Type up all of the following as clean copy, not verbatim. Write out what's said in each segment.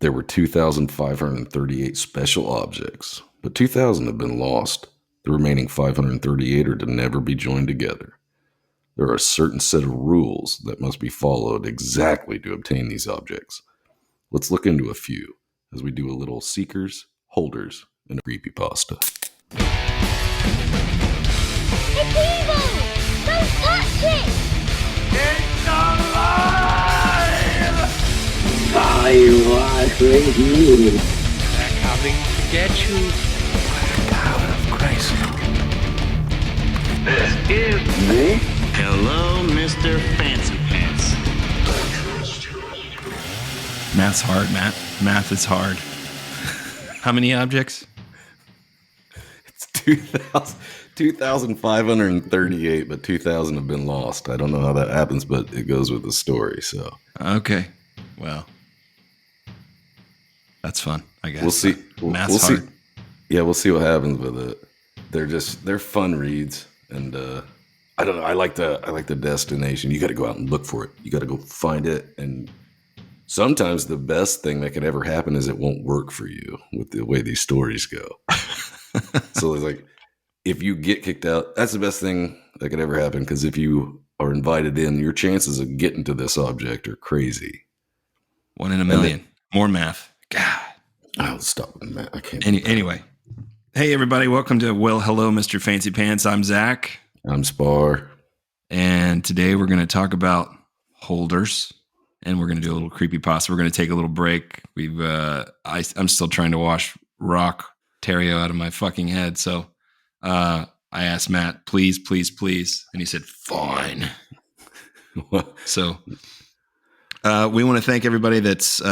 There were 2,538 special objects, but 2,000 have been lost. The remaining 538 are to never be joined together. There are a certain set of rules that must be followed exactly to obtain these objects. Let's look into a few as we do a little seekers, holders, and a creepypasta. It's evil! Don't touch it! It's alive! I was with you. They're coming to get you. God of Christ. This is Me? Hello, Mr. Fancy Pants. Math's hard, Matt. Math is hard. How many objects? It's 2,538, but 2,000 have been lost. I don't know how that happens, but it goes with the story, so. Okay. Well, that's fun, I guess. We'll see. Math's We'll see. hard. Yeah, we'll see what happens with it. They're fun reads, and I don't know. I like the destination. You got to go out and look for it. You got to go find it, and sometimes the best thing that could ever happen is it won't work for you with the way these stories go. So it's like, if you get kicked out, that's the best thing that could ever happen. Because if you are invited in, your chances of getting to this object are crazy. 1 in a million. More math. God. I'll stop with that. I can't. Anyway. Hey, everybody. Welcome to Hello, Mr. Fancy Pants. I'm Zach. I'm Spar. And today we're going to talk about holders. And we're going to do a little creepypasta. We're going to take a little break. I'm still trying to wash Rock Terrio out of my fucking head. So I asked Matt, please. And he said, fine. So we want to thank everybody that's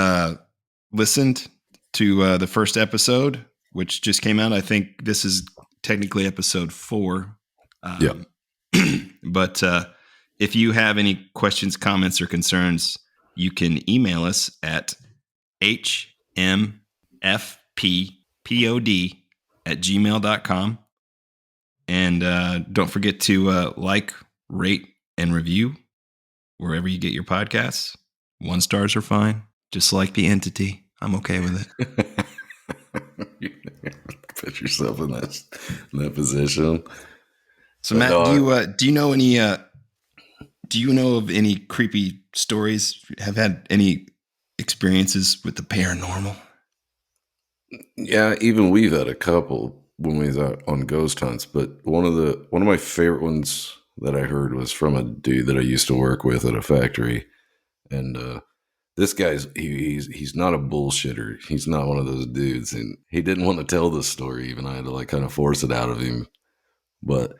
listened to the first episode, which just came out. I think this is technically episode 4. Yeah. But if you have any questions, comments, or concerns, you can email us at hmfppod@gmail.com. And don't forget to like, rate, and review wherever you get your podcasts. 1 stars are fine. Just like the entity. I'm okay with it. Put yourself in that position. So Matt, do you know any? Do you know of any creepy stories? Have had any experiences with the paranormal? Yeah, even we've had a couple when we was out on ghost hunts. But one of my favorite ones that I heard was from a dude that I used to work with at a factory, and this guy's he's not a bullshitter. He's not one of those dudes, and he didn't want to tell this story. Even I had to like kind of force it out of him, but.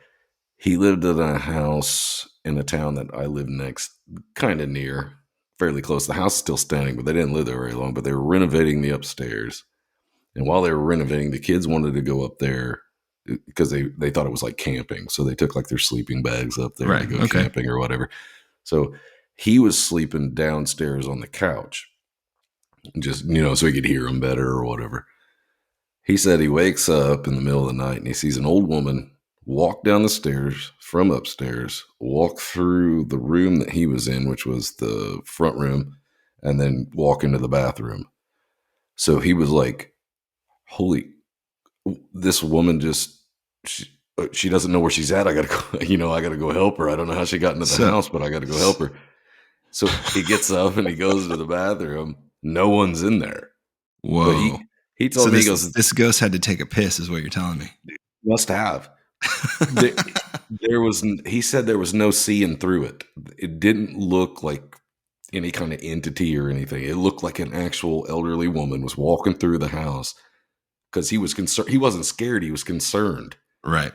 He lived in a house in a town that I live next, kind of near, fairly close. The house is still standing, but they didn't live there very long. But they were renovating the upstairs. And while they were renovating, the kids wanted to go up there because they thought it was like camping. So they took like their sleeping bags up there to go camping or whatever. So he was sleeping downstairs on the couch, just, so he could hear them better or whatever. He said he wakes up in the middle of the night and he sees an old woman walk down the stairs from upstairs, walk through the room that he was in, which was the front room, and then walk into the bathroom. So he was like, holy, this woman she doesn't know where she's at. I got to go, I got to go help her. I don't know how she got into the house, but I got to go help her. So he gets up and he goes to the bathroom. No one's in there. Whoa. He told me, this ghost had to take a piss is what you're telling me. Must have. He said there was no seeing through it. It didn't look like any kind of entity or anything. It looked like an actual elderly woman was walking through the house because he was concerned. He wasn't scared. He was concerned. Right.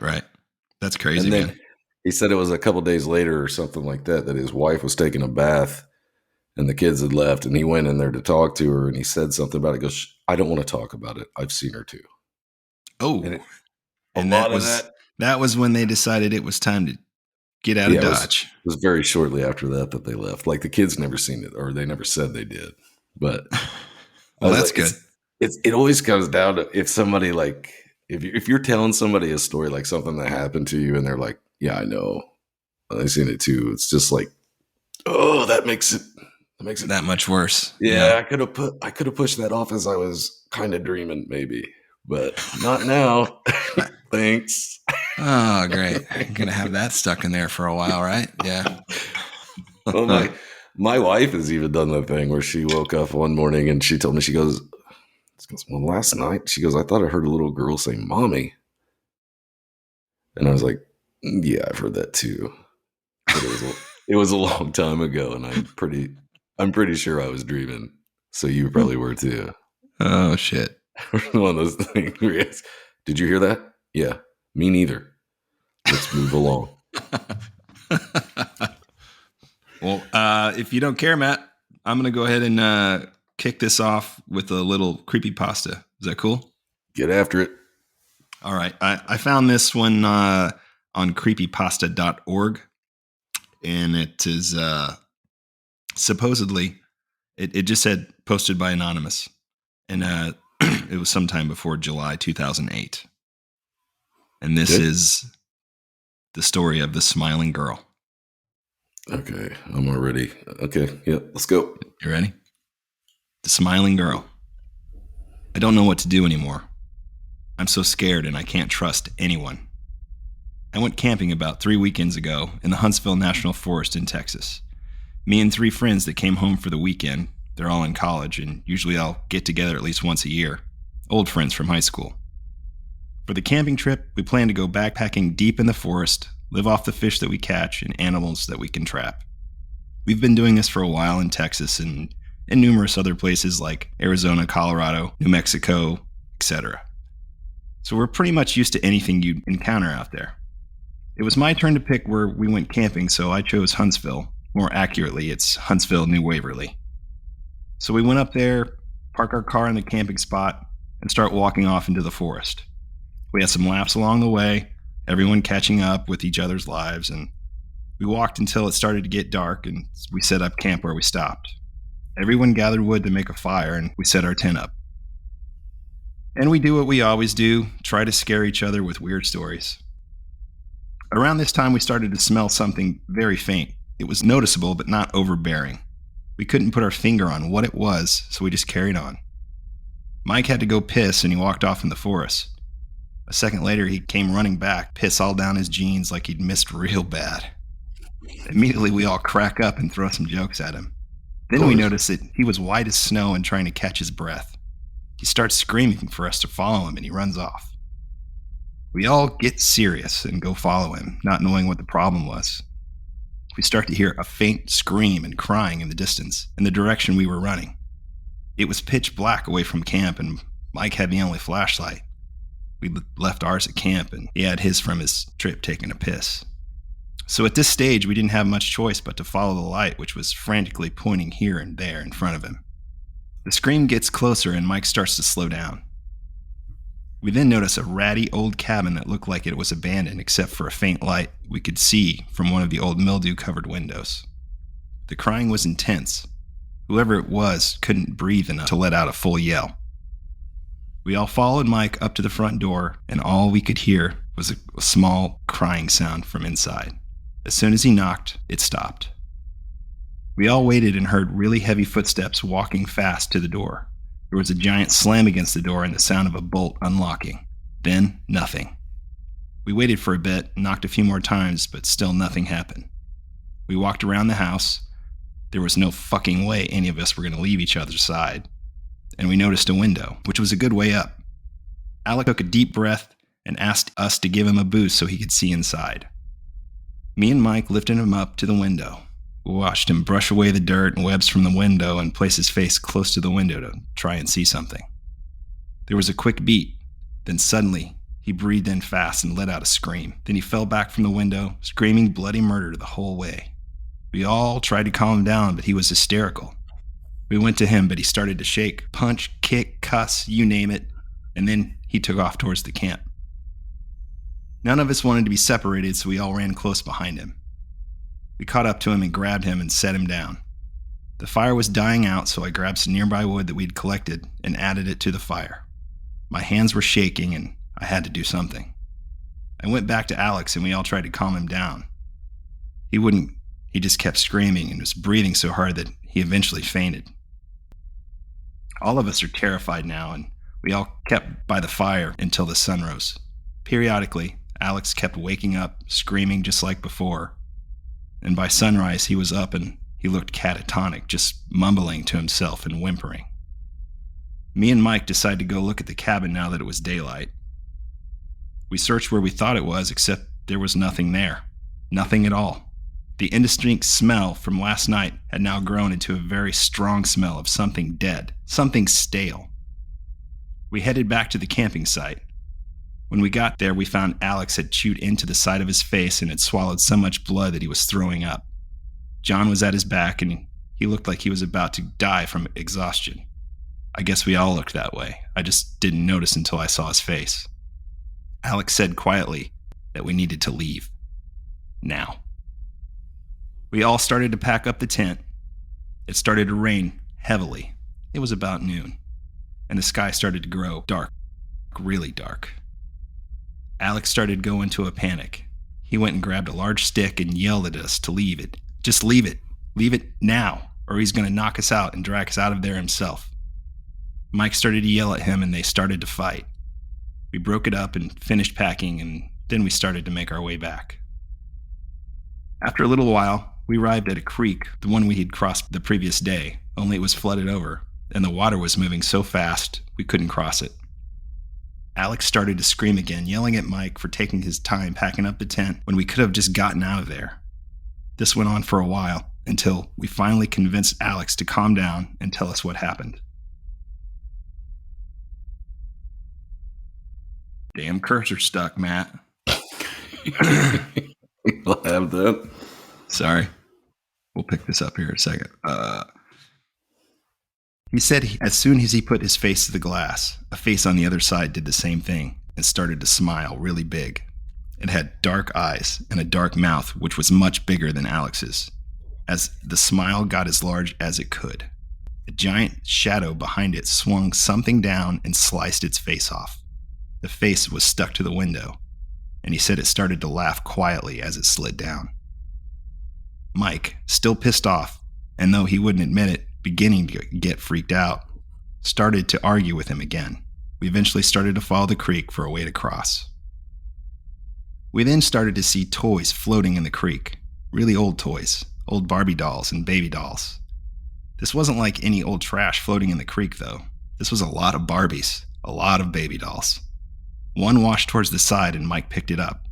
That's crazy, and then man. He said it was a couple days later or something like that his wife was taking a bath and the kids had left and he went in there to talk to her and he said something about it. He goes, I don't want to talk about it. I've seen her too. Oh, that was when they decided it was time to get out of Dodge. It was very shortly after that they left. Like the kids never seen it, or they never said they did. But well, that's good. It always comes down to if somebody like if you're telling somebody a story like something that happened to you, and they're like, "Yeah, I know, I've seen it too." It's just like, oh, that makes it That makes it that much worse. Yeah, I could have pushed that off as I was kind of dreaming, maybe, but not now. Thanks. Oh, great. I'm going to have that stuck in there for a while, right? Yeah. Well, my wife has even done the thing where she woke up one morning and she told me, she goes, well, last night, she goes, I thought I heard a little girl say "mommy," and I was like, yeah, I've heard that too, but it was a long time ago, and I'm pretty sure I was dreaming. So you probably were too. Oh, shit. One of those things where you ask, did you hear that? Yeah, me neither. Let's move along. Well, if you don't care, Matt, I'm going to go ahead and kick this off with a little creepypasta. Is that cool? Get after it. All right. I found this one on creepypasta.org, and it is supposedly, it just said posted by Anonymous, and it was sometime before July 2008. And this is the story of the smiling girl. Okay, I'm already. Okay, yeah, let's go. You ready? The smiling girl. I don't know what to do anymore. I'm so scared and I can't trust anyone. I went camping about 3 weekends ago in the Huntsville National Forest in Texas. Me and 3 friends that came home for the weekend. They're all in college and usually I'll get together at least once a year. Old friends from high school. For the camping trip, we plan to go backpacking deep in the forest, live off the fish that we catch and animals that we can trap. We've been doing this for a while in Texas and in numerous other places like Arizona, Colorado, New Mexico, etc. So we're pretty much used to anything you'd encounter out there. It was my turn to pick where we went camping, so I chose Huntsville. More accurately, it's Huntsville, New Waverly. So we went up there, park our car in the camping spot, and start walking off into the forest. We had some laughs along the way, everyone catching up with each other's lives, and we walked until it started to get dark and we set up camp where we stopped. Everyone gathered wood to make a fire and we set our tent up. And we do what we always do, try to scare each other with weird stories. Around this time we started to smell something very faint. It was noticeable but not overbearing. We couldn't put our finger on what it was, so we just carried on. Mike had to go piss and he walked off in the forest. A second later, he came running back, piss all down his jeans like he'd missed real bad. Immediately, we all crack up and throw some jokes at him. Then we notice that he was white as snow and trying to catch his breath. He starts screaming for us to follow him and he runs off. We all get serious and go follow him, not knowing what the problem was. We start to hear a faint scream and crying in the distance, in the direction we were running. It was pitch black away from camp and Mike had the only flashlight. We left ours at camp, and he had his from his trip taking a piss. So at this stage, we didn't have much choice but to follow the light, which was frantically pointing here and there in front of him. The scream gets closer, and Mike starts to slow down. We then notice a ratty old cabin that looked like it was abandoned except for a faint light we could see from one of the old mildew-covered windows. The crying was intense. Whoever it was couldn't breathe enough to let out a full yell. We all followed Mike up to the front door, and all we could hear was a small crying sound from inside. As soon as he knocked, it stopped. We all waited and heard really heavy footsteps walking fast to the door. There was a giant slam against the door and the sound of a bolt unlocking. Then, nothing. We waited for a bit, knocked a few more times, but still nothing happened. We walked around the house. There was no fucking way any of us were going to leave each other's side. And we noticed a window, which was a good way up. Alec took a deep breath and asked us to give him a boost so he could see inside. Me and Mike lifted him up to the window. We watched him brush away the dirt and webs from the window and place his face close to the window to try and see something. There was a quick beat. Then suddenly, he breathed in fast and let out a scream. Then he fell back from the window, screaming bloody murder the whole way. We all tried to calm him down, but he was hysterical. We went to him, but he started to shake, punch, kick, cuss, you name it, and then he took off towards the camp. None of us wanted to be separated, so we all ran close behind him. We caught up to him and grabbed him and set him down. The fire was dying out, so I grabbed some nearby wood that we'd collected and added it to the fire. My hands were shaking, and I had to do something. I went back to Alex, and we all tried to calm him down. He wouldn't. He just kept screaming and was breathing so hard that he eventually fainted. All of us are terrified now, and we all kept by the fire until the sun rose. Periodically, Alex kept waking up, screaming just like before. And by sunrise, he was up and he looked catatonic, just mumbling to himself and whimpering. Me and Mike decided to go look at the cabin now that it was daylight. We searched where we thought it was, except there was nothing there. Nothing at all. The indistinct smell from last night had now grown into a very strong smell of something dead, something stale. We headed back to the camping site. When we got there, we found Alex had chewed into the side of his face and had swallowed so much blood that he was throwing up. John was at his back, and he looked like he was about to die from exhaustion. I guess we all looked that way. I just didn't notice until I saw his face. Alex said quietly that we needed to leave. Now. We all started to pack up the tent. It started to rain heavily. It was about noon, and the sky started to grow dark, really dark. Alex started to go into a panic. He went and grabbed a large stick and yelled at us to leave it. Just leave it. Leave it now, or he's going to knock us out and drag us out of there himself. Mike started to yell at him, and they started to fight. We broke it up and finished packing, and then we started to make our way back. After a little while, we arrived at a creek, the one we had crossed the previous day, only it was flooded over, and the water was moving so fast we couldn't cross it. Alex started to scream again, yelling at Mike for taking his time packing up the tent when we could have just gotten out of there. This went on for a while, until we finally convinced Alex to calm down and tell us what happened. Damn cursor stuck, Matt. I'll have that. Sorry. We'll pick this up here in a second. He said as soon as he put his face to the glass, a face on the other side did the same thing and started to smile really big. It had dark eyes and a dark mouth, which was much bigger than Alex's. As the smile got as large as it could, a giant shadow behind it swung something down and sliced its face off. The face was stuck to the window, and he said it started to laugh quietly as it slid down. Mike, still pissed off, and though he wouldn't admit it, beginning to get freaked out, started to argue with him again. We eventually started to follow the creek for a way to cross. We then started to see toys floating in the creek, really old toys, old Barbie dolls and baby dolls. This wasn't like any old trash floating in the creek, though. This was a lot of Barbies, a lot of baby dolls. One washed towards the side, and Mike picked it up.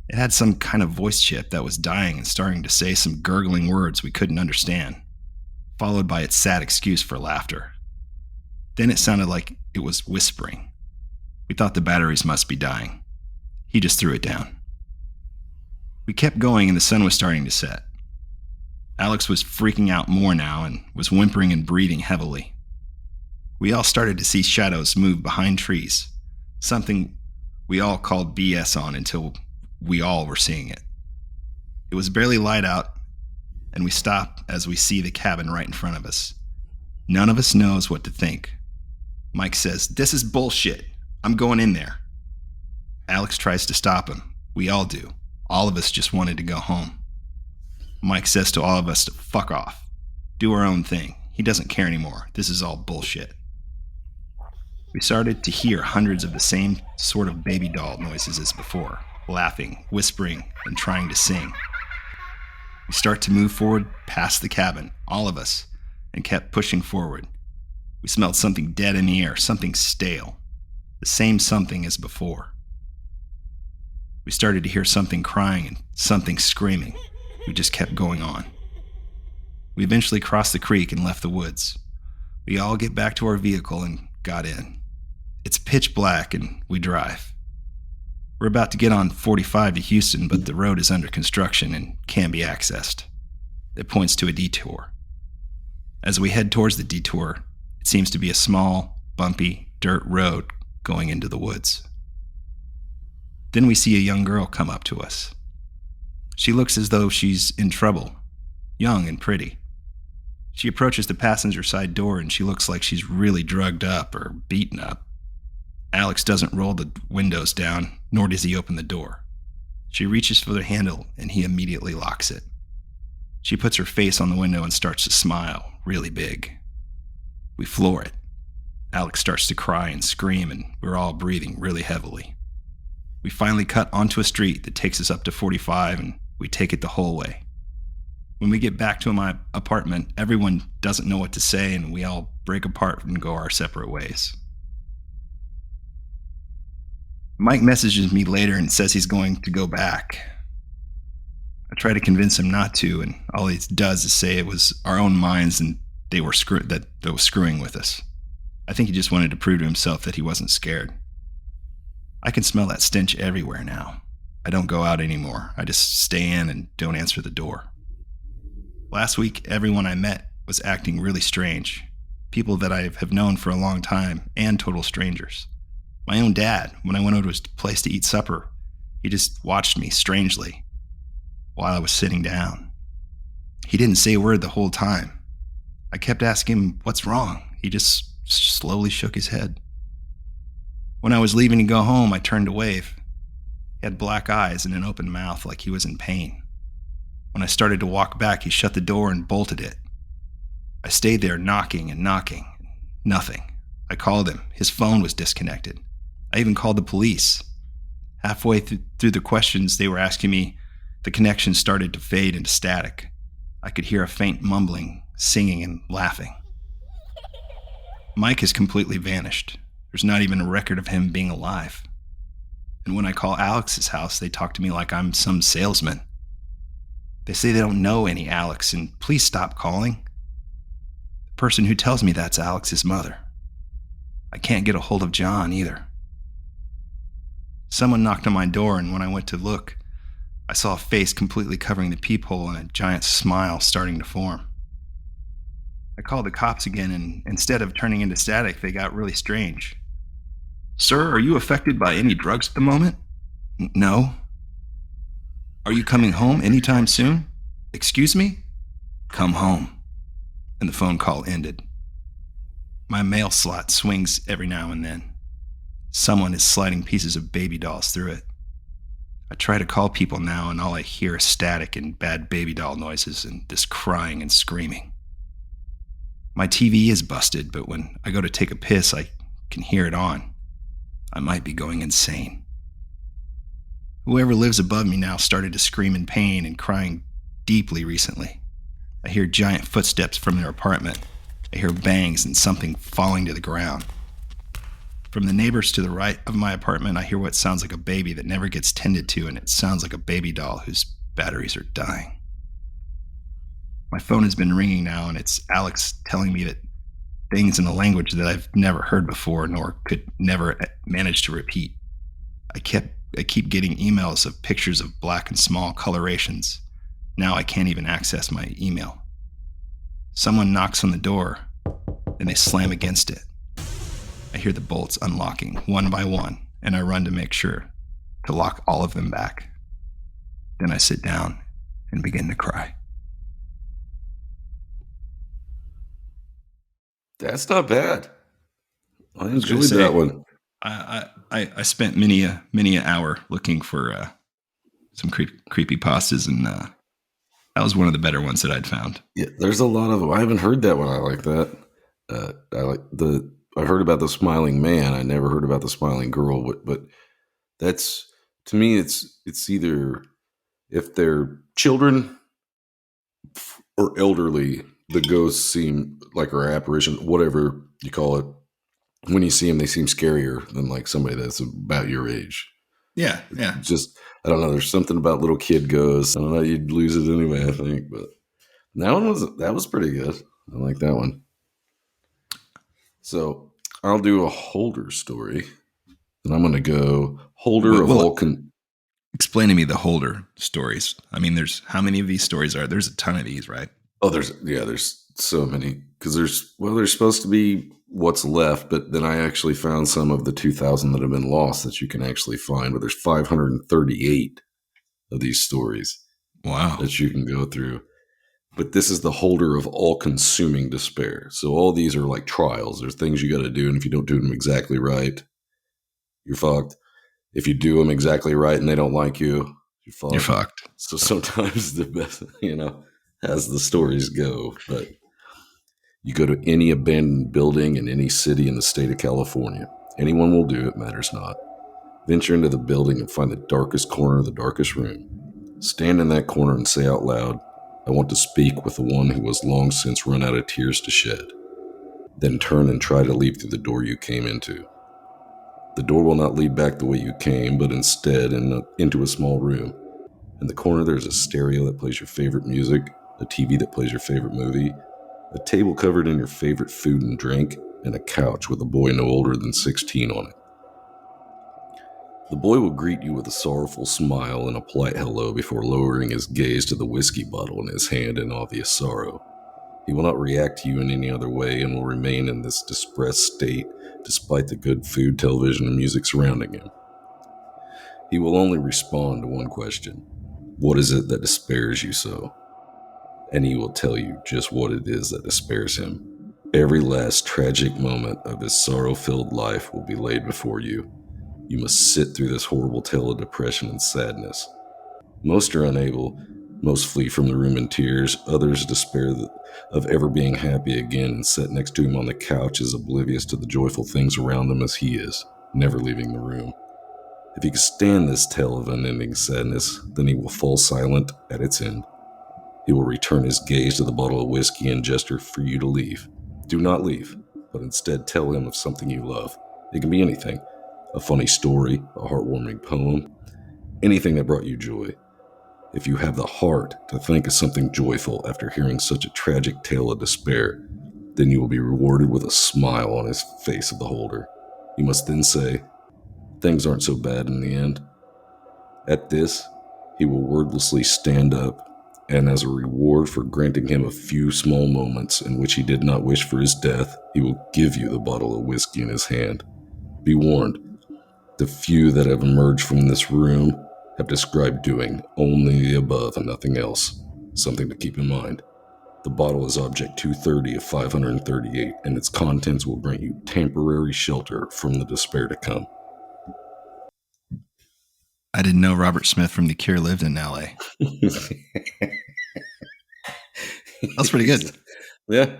It had some kind of voice chip that was dying and starting to say some gurgling words we couldn't understand, followed by its sad excuse for laughter. Then it sounded like it was whispering. We thought the batteries must be dying. He just threw it down. We kept going, and the sun was starting to set. Alex was freaking out more now and was whimpering and breathing heavily. We all started to see shadows move behind trees, something we all called BS on until we all were seeing it. It was barely light out, and we stop as we see the cabin right in front of us. None of us knows what to think. Mike says, "This is bullshit. I'm going in there." Alex tries to stop him. We all do. All of us just wanted to go home. Mike says to all of us to fuck off. Do our own thing. He doesn't care anymore. This is all bullshit. We started to hear hundreds of the same sort of baby doll noises as before, laughing, whispering, and trying to sing. We start to move forward past the cabin, all of us, and kept pushing forward. We smelled something dead in the air, something stale, the same something as before. We started to hear something crying and something screaming. We just kept going on. We eventually crossed the creek and left the woods. We all get back to our vehicle and got in. It's pitch black and we drive. We're about to get on 45 to Houston, but the road is under construction and can't be accessed. It points to a detour. As we head towards the detour, it seems to be a small, bumpy, dirt road going into the woods. Then we see a young girl come up to us. She looks as though she's in trouble, young and pretty. She approaches the passenger side door and she looks like she's really drugged up or beaten up. Alex doesn't roll the windows down, nor does he open the door. She reaches for the handle and he immediately locks it. She puts her face on the window and starts to smile, really big. We floor it. Alex starts to cry and scream, and we're all breathing really heavily. We finally cut onto a street that takes us up to 45, and we take it the whole way. When we get back to my apartment, everyone doesn't know what to say, and we all break apart and go our separate ways. Mike messages me later and says he's going to go back. I try to convince him not to, and all he does is say it was our own minds and that was screwing with us. I think he just wanted to prove to himself that he wasn't scared. I can smell that stench everywhere now. I don't go out anymore. I just stay in and don't answer the door. Last week, everyone I met was acting really strange. People that I have known for a long time and total strangers. My own dad, when I went over to his place to eat supper, he just watched me strangely while I was sitting down. He didn't say a word the whole time. I kept asking him, "What's wrong?" He just slowly shook his head. When I was leaving to go home, I turned to wave. He had black eyes and an open mouth like he was in pain. When I started to walk back, he shut the door and bolted it. I stayed there knocking and knocking. Nothing. I called him. His phone was disconnected. I even called the police. Halfway through the questions they were asking me, the connection started to fade into static. I could hear a faint mumbling, singing, and laughing. Mike has completely vanished. There's not even a record of him being alive. And when I call Alex's house, they talk to me like I'm some salesman. They say they don't know any Alex, and please stop calling. The person who tells me that's Alex's mother. I can't get a hold of John either. Someone knocked on my door, and when I went to look, I saw a face completely covering the peephole and a giant smile starting to form. I called the cops again, and instead of turning into static, they got really strange. "Sir, are you affected by any drugs at the moment?" "No." "Are you coming home anytime soon?" "Excuse me?" "Come home." And the phone call ended. My mail slot swings every now and then. Someone is sliding pieces of baby dolls through it. I try to call people now, and all I hear is static and bad baby doll noises and this crying and screaming. My TV is busted, but when I go to take a piss, I can hear it on. I might be going insane. Whoever lives above me now started to scream in pain and crying deeply recently. I hear giant footsteps from their apartment. I hear bangs and something falling to the ground. From the neighbors to the right of my apartment, I hear what sounds like a baby that never gets tended to, and it sounds like a baby doll whose batteries are dying. My phone has been ringing now, and it's Alex telling me that things in a language that I've never heard before nor could never manage to repeat. I keep getting emails of pictures of black and small colorations. Now I can't even access my email. Someone knocks on the door, and they slam against it. I hear the bolts unlocking one by one, and I run to make sure to lock all of them back. Then I sit down and begin to cry. That's not bad. I was gonna enjoyed say, that one. I spent many a hour looking for some creepy pastas, and that was one of the better ones that I'd found. Yeah, there's a lot of them. I haven't heard that one. I like that. I heard about the smiling man. I never heard about the smiling girl. But that's, to me, it's either if they're children or elderly, the ghosts seem like, or apparition, whatever you call it. When you see them, they seem scarier than like somebody that's about your age. Yeah. Just, I don't know. There's something about little kid ghosts. I don't know. You'd lose it anyway, I think. But that was pretty good. I like that one. So I'll do a Holder story, and I'm going to go Holder of all. Explain to me the Holder stories. I mean, how many of these stories are? There's a ton of these, right? Oh, there's so many, because there's supposed to be what's left, but then I actually found some of the 2,000 that have been lost that you can actually find. But there's 538 of these stories. Wow, that you can go through. But this is the Holder of all-consuming despair. So all these are like trials. There's things you got to do, and if you don't do them exactly right, you're fucked. If you do them exactly right and they don't like you, you're fucked. You're fucked. So sometimes the best, as the stories go. But you go to any abandoned building in any city in the state of California. Anyone will do, it matters not. Venture into the building and find the darkest corner of the darkest room. Stand in that corner and say out loud, I want to speak with the one who has long since run out of tears to shed. Then turn and try to leave through the door you came into. The door will not lead back the way you came, but instead into a small room. In the corner there's a stereo that plays your favorite music, a TV that plays your favorite movie, a table covered in your favorite food and drink, and a couch with a boy no older than 16 on it. The boy will greet you with a sorrowful smile and a polite hello before lowering his gaze to the whiskey bottle in his hand in obvious sorrow. He will not react to you in any other way and will remain in this distressed state despite the good food, television, and music surrounding him. He will only respond to one question. What is it that despairs you so? And he will tell you just what it is that despairs him. Every last tragic moment of his sorrow-filled life will be laid before you. You must sit through this horrible tale of depression and sadness. Most are unable, most flee from the room in tears, others despair of ever being happy again and sit next to him on the couch as oblivious to the joyful things around them as he is, never leaving the room. If he can stand this tale of unending sadness, then he will fall silent at its end. He will return his gaze to the bottle of whiskey and gesture for you to leave. Do not leave, but instead tell him of something you love. It can be anything. A funny story, a heartwarming poem, anything that brought you joy. If you have the heart to think of something joyful after hearing such a tragic tale of despair, then you will be rewarded with a smile on his face of the holder. You must then say, things aren't so bad in the end. At this, he will wordlessly stand up, and as a reward for granting him a few small moments in which he did not wish for his death, he will give you the bottle of whiskey in his hand. Be warned. The few that have emerged from this room have described doing only the above and nothing else. Something to keep in mind. The bottle is Object 230 of 538, and its contents will grant you temporary shelter from the despair to come. I didn't know Robert Smith from The Cure lived in LA. That's pretty good. Yeah,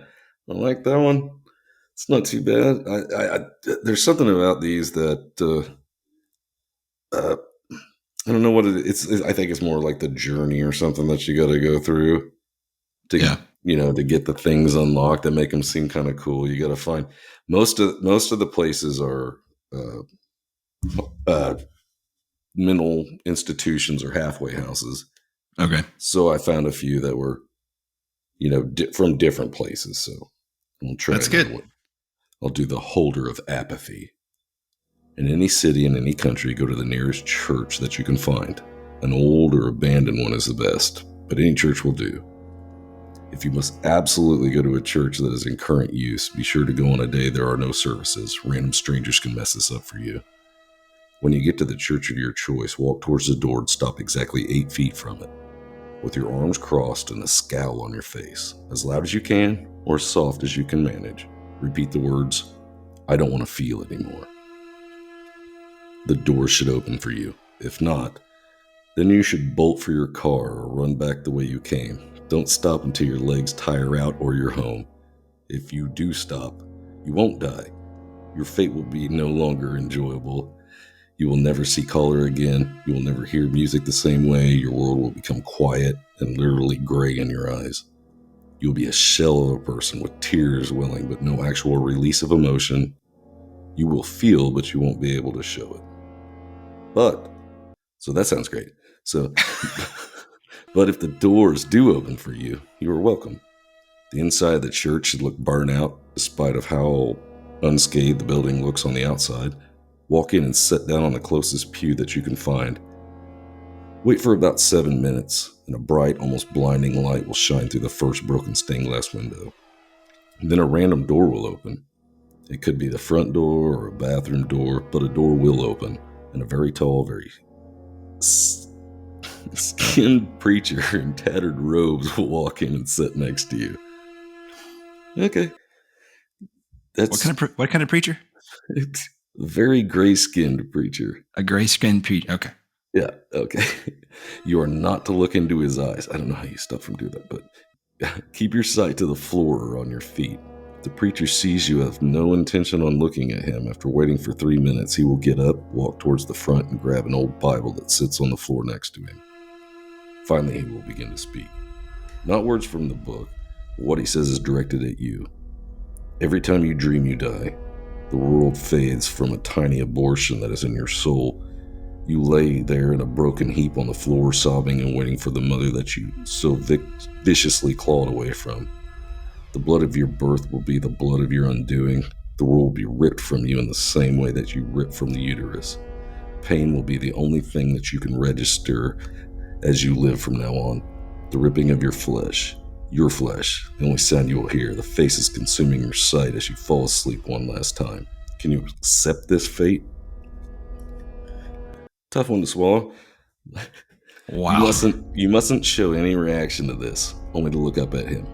I like that one. It's not too bad. There's something about these that I don't know what it is. I think it's more like the journey or something that you got to go through to to get the things unlocked that make them seem kind of cool. You got to find most of the places are mental institutions or halfway houses. Okay. So I found a few that were from different places. So I'll try. That's good. One. I'll do the holder of apathy. In any city in any country, go to the nearest church that you can find. An old or abandoned one is the best, but any church will do. If you must absolutely go to a church that is in current use, be sure to go on a day there are no services. Random strangers can mess this up for you. When you get to the church of your choice, walk towards the door and stop exactly 8 feet from it, with your arms crossed and a scowl on your face, as loud as you can or as soft as you can manage. Repeat the words, I don't want to feel anymore. The door should open for you. If not, then you should bolt for your car or run back the way you came. Don't stop until your legs tire out or you're home. If you do stop, you won't die. Your fate will be no longer enjoyable. You will never see color again. You will never hear music the same way. Your world will become quiet and literally gray in your eyes. You'll be a shell of a person with tears welling but no actual release of emotion. You will feel, but you won't be able to show it. So that sounds great. So, but if the doors do open for you, you are welcome. The inside of the church should look burnt out, despite of how unscathed the building looks on the outside. Walk in and sit down on the closest pew that you can find. Wait for about 7 minutes, and a bright, almost blinding light will shine through the first broken stained glass window. And then a random door will open. It could be the front door or a bathroom door, but a door will open, and a very tall, very skinned preacher in tattered robes will walk in and sit next to you. Okay. What kind of preacher? It's a very gray-skinned preacher. A gray-skinned preacher. Okay. Yeah, okay. You are not to look into his eyes. I don't know how you stop from doing that, but Keep your sight to the floor or on your feet. If the preacher sees you have no intention on looking at him, after waiting for 3 minutes, he will get up, walk towards the front, and grab an old Bible that sits on the floor next to him. Finally, he will begin to speak. Not words from the book, but what he says is directed at you. Every time you dream you die, the world fades from a tiny abortion that is in your soul. You lay there in a broken heap on the floor, sobbing and waiting for the mother that you so viciously clawed away from. The blood of your birth will be the blood of your undoing. The world will be ripped from you in the same way that you ripped from the uterus. Pain will be the only thing that you can register as you live from now on. The ripping of your flesh, the only sound you will hear. The faces consuming your sight as you fall asleep one last time. Can you accept this fate? Tough one to swallow. Wow. You mustn't show any reaction to this, only to look up at him.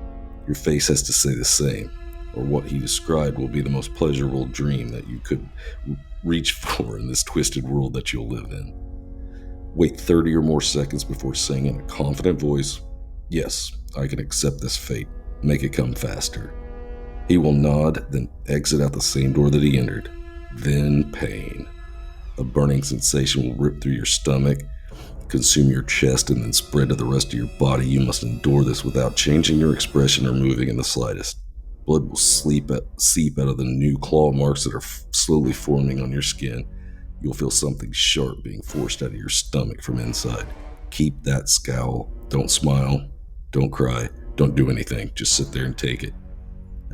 Your face has to say the same, or what he described will be the most pleasurable dream that you could reach for in this twisted world that you'll live in. Wait 30 or more seconds before saying in a confident voice, "Yes, I can accept this fate. Make it come faster." He will nod, then exit out the same door that he entered. Then pain. A burning sensation will rip through your stomach, consume your chest, and then spread to the rest of your body. You must endure this without changing your expression or moving in the slightest. Blood will seep out of the new claw marks that are slowly forming on your skin. You'll feel something sharp being forced out of your stomach from inside. Keep that scowl. Don't smile. Don't cry. Don't do anything. Just sit there and take it.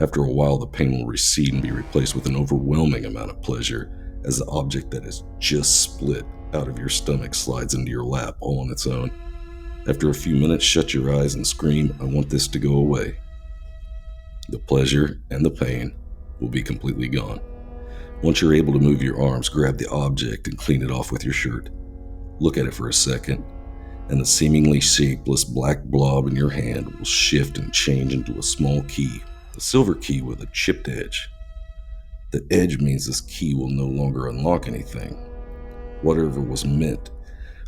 After a while, the pain will recede and be replaced with an overwhelming amount of pleasure as the object that is just split out of your stomach slides into your lap all on its own. After a few minutes, shut your eyes and scream, "I want this to go away." The pleasure and the pain will be completely gone. Once you're able to move your arms, grab the object and clean it off with your shirt. Look at it for a second, and the seemingly shapeless black blob in your hand will shift and change into a small key, a silver key with a chipped edge. The edge means this key will no longer unlock anything. Whatever was meant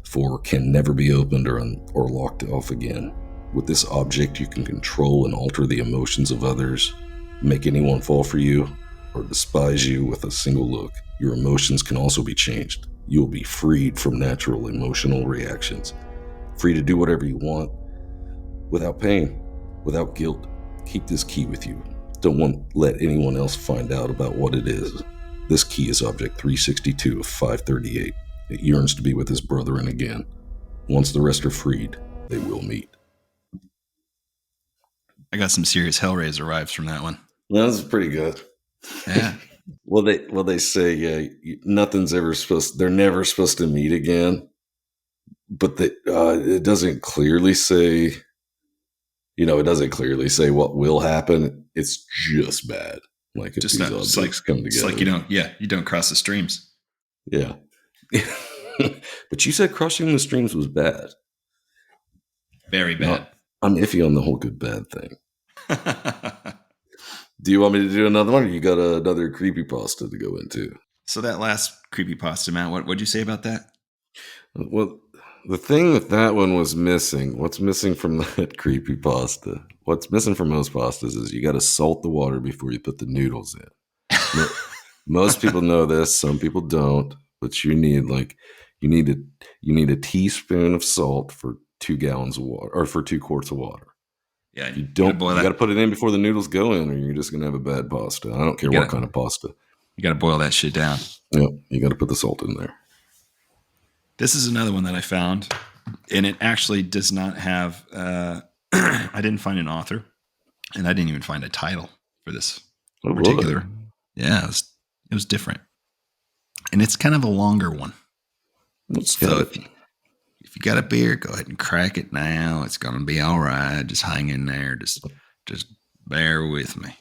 for can never be opened or locked off again. With this object, you can control and alter the emotions of others, make anyone fall for you, or despise you with a single look. Your emotions can also be changed. You will be freed from natural emotional reactions, free to do whatever you want, without pain, without guilt. Keep this key with you. Don't let anyone else find out about what it is. This key is Object 362 of 538. It yearns to be with his brethren again. Once the rest are freed, they will meet. I got some serious Hellraiser vibes from that one. That was pretty good. Yeah. Well, they say nothing's ever they're never supposed to meet again, but it doesn't clearly say. It doesn't clearly say what will happen. It's just bad. Like if Just these not, objects come together. It's like you don't cross the streams. Yeah. But you said crushing the streams was bad. Very bad. I'm iffy on the whole good bad thing. Do you want me to do another one, or you got another creepypasta to go into? So that last creepypasta, Matt, what'd you say about that? Well, the thing with that one was missing. What's missing from that creepypasta? What's missing from most pastas is you got to salt the water before you put the noodles in. Most people know this. Some people don't. But you need a teaspoon of salt for 2 gallons of water, or for 2 quarts of water. Yeah, you got to put it in before the noodles go in, or you're just gonna have a bad pasta. I don't care what kind of pasta. You got to boil that shit down. Yep, you got to put the salt in there. This is another one that I found, and it actually does not have. I didn't find an author, and I didn't even find a title for this particular. Yeah, it was different, and it's kind of a longer one. So if you got a beer, go ahead and crack it now. It's gonna be all right. Just hang in there. Just bear with me.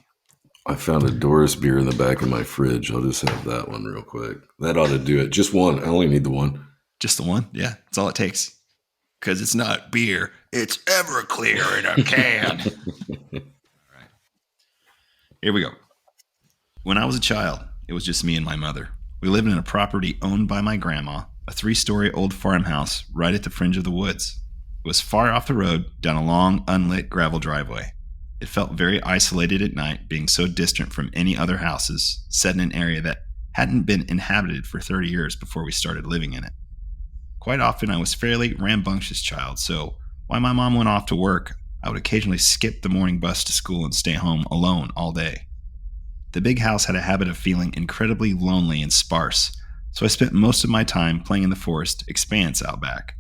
I found a Doris beer in the back of my fridge. I'll just have that one real quick. That ought to do it. Just one. I only need the one. Just the one? Yeah, that's all it takes. Because it's not beer. It's Everclear in a can. All right. Here we go. When I was a child, it was just me and my mother. We lived in a property owned by my grandma, a 3-story old farmhouse right at the fringe of the woods. It was far off the road, down a long, unlit gravel driveway. It felt very isolated at night, being so distant from any other houses, set in an area that hadn't been inhabited for 30 years before we started living in it. Quite often, I was a fairly rambunctious child, so while my mom went off to work, I would occasionally skip the morning bus to school and stay home alone all day. The big house had a habit of feeling incredibly lonely and sparse, so I spent most of my time playing in the forest expanse out back.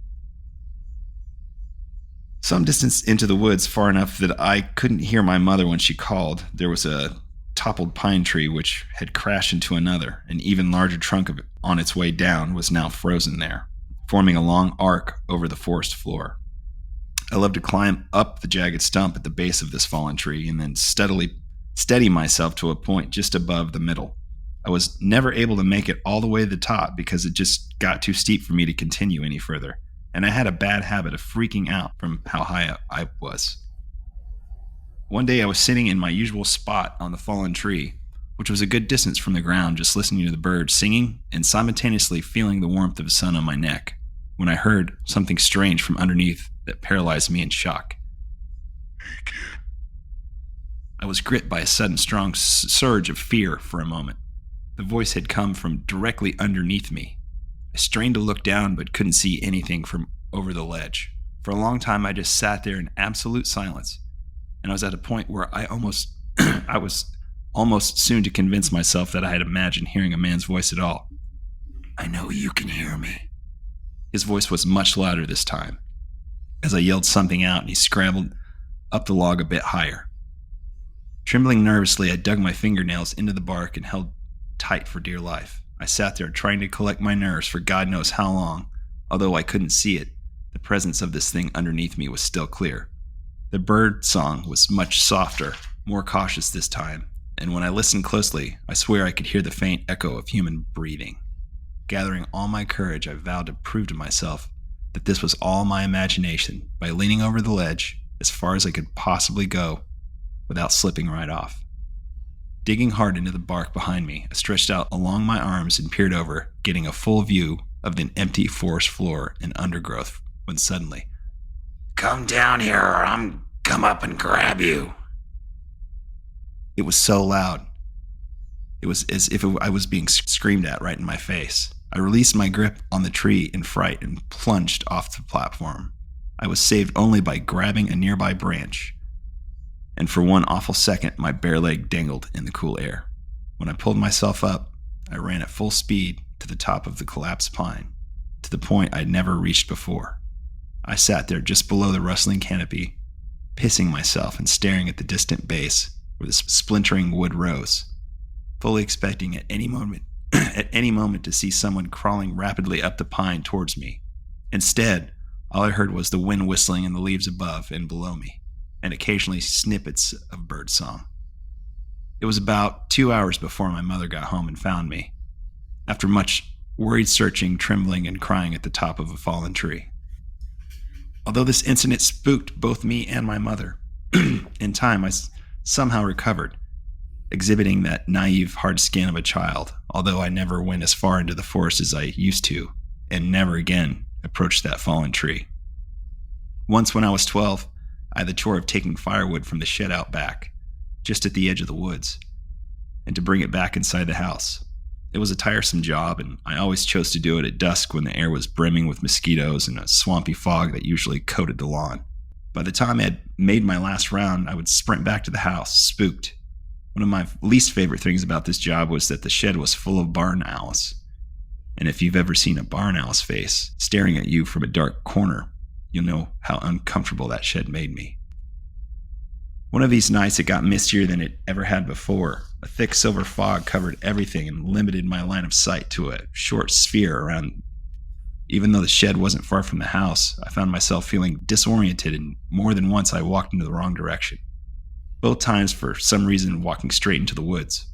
Some distance into the woods, far enough that I couldn't hear my mother when she called, there was a toppled pine tree which had crashed into another. An even larger trunk of it on its way down was now frozen there, forming a long arc over the forest floor. I loved to climb up the jagged stump at the base of this fallen tree and then steady myself to a point just above the middle. I was never able to make it all the way to the top because it just got too steep for me to continue any further, and I had a bad habit of freaking out from how high up I was. One day I was sitting in my usual spot on the fallen tree, which was a good distance from the ground, just listening to the birds singing and simultaneously feeling the warmth of the sun on my neck, when I heard something strange from underneath that paralyzed me in shock. I was gripped by a sudden strong surge of fear for a moment. The voice had come from directly underneath me. I strained to look down but couldn't see anything from over the ledge. For a long time I just sat there in absolute silence, and I was at a point where I was almost soon to convince myself that I had imagined hearing a man's voice at all. "I know you can hear me." His voice was much louder this time, as I yelled something out and he scrambled up the log a bit higher. Trembling nervously, I dug my fingernails into the bark and held tight for dear life. I sat there trying to collect my nerves for God knows how long. Although I couldn't see it, the presence of this thing underneath me was still clear. The bird song was much softer, more cautious this time, and when I listened closely, I swear I could hear the faint echo of human breathing. Gathering all my courage, I vowed to prove to myself that this was all my imagination by leaning over the ledge as far as I could possibly go without slipping right off. Digging hard into the bark behind me, I stretched out along my arms and peered over, getting a full view of the empty forest floor and undergrowth, when suddenly, "Come down here or I'm come up and grab you." It was so loud. It was as if I was being screamed at right in my face. I released my grip on the tree in fright and plunged off the platform. I was saved only by grabbing a nearby branch, and for one awful second, my bare leg dangled in the cool air. When I pulled myself up, I ran at full speed to the top of the collapsed pine, to the point I'd never reached before. I sat there just below the rustling canopy, pissing myself and staring at the distant base where the splintering wood rose, fully expecting at any moment to see someone crawling rapidly up the pine towards me. Instead, all I heard was the wind whistling in the leaves above and below me, and occasionally snippets of bird song. It was about 2 hours before my mother got home and found me, after much worried searching, trembling, and crying at the top of a fallen tree. Although this incident spooked both me and my mother, in time I somehow recovered, exhibiting that naive, hard skin of a child, although I never went as far into the forest as I used to, and never again approached that fallen tree. Once when I was 12, I had the chore of taking firewood from the shed out back, just at the edge of the woods, and to bring it back inside the house. It was a tiresome job, and I always chose to do it at dusk when the air was brimming with mosquitoes and a swampy fog that usually coated the lawn. By the time I had made my last round, I would sprint back to the house, spooked. One of my least favorite things about this job was that the shed was full of barn owls. And if you've ever seen a barn owl's face staring at you from a dark corner, you'll know how uncomfortable that shed made me. One of these nights it got mistier than it ever had before. A thick silver fog covered everything and limited my line of sight to a short sphere around. Even though the shed wasn't far from the house, I found myself feeling disoriented, and more than once I walked into the wrong direction. Both times, for some reason, walking straight into the woods.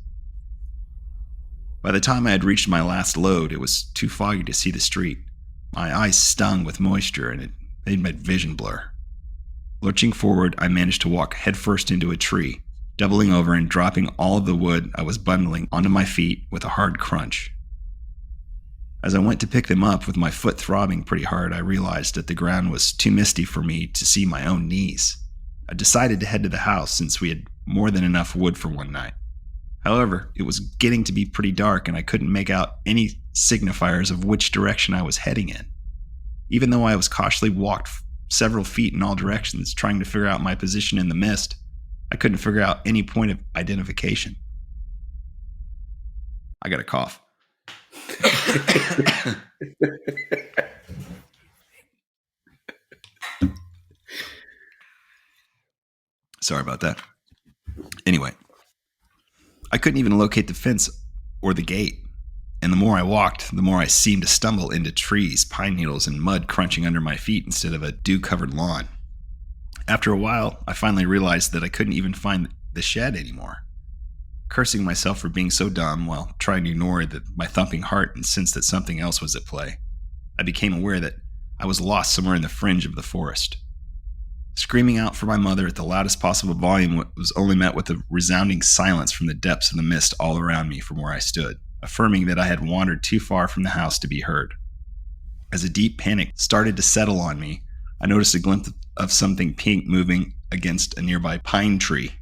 By the time I had reached my last load, it was too foggy to see the street. My eyes stung with moisture, and it made my vision blur. Lurching forward, I managed to walk headfirst into a tree, doubling over and dropping all of the wood I was bundling onto my feet with a hard crunch. As I went to pick them up with my foot throbbing pretty hard, I realized that the ground was too misty for me to see my own knees. I decided to head to the house since we had more than enough wood for one night. However, it was getting to be pretty dark and I couldn't make out any signifiers of which direction I was heading in. Even though I was cautiously walked several feet in all directions trying to figure out my position in the mist, I couldn't figure out any point of identification. I got a cough. Sorry about that. Anyway, I couldn't even locate the fence or the gate. And the more I walked, the more I seemed to stumble into trees, pine needles, and mud crunching under my feet instead of a dew-covered lawn. After a while, I finally realized that I couldn't even find the shed anymore. Cursing myself for being so dumb while trying to ignore my thumping heart and sense that something else was at play, I became aware that I was lost somewhere in the fringe of the forest. Screaming out for my mother at the loudest possible volume was only met with a resounding silence from the depths of the mist all around me from where I stood, affirming that I had wandered too far from the house to be heard. As a deep panic started to settle on me, I noticed a glimpse of something pink moving against a nearby pine tree.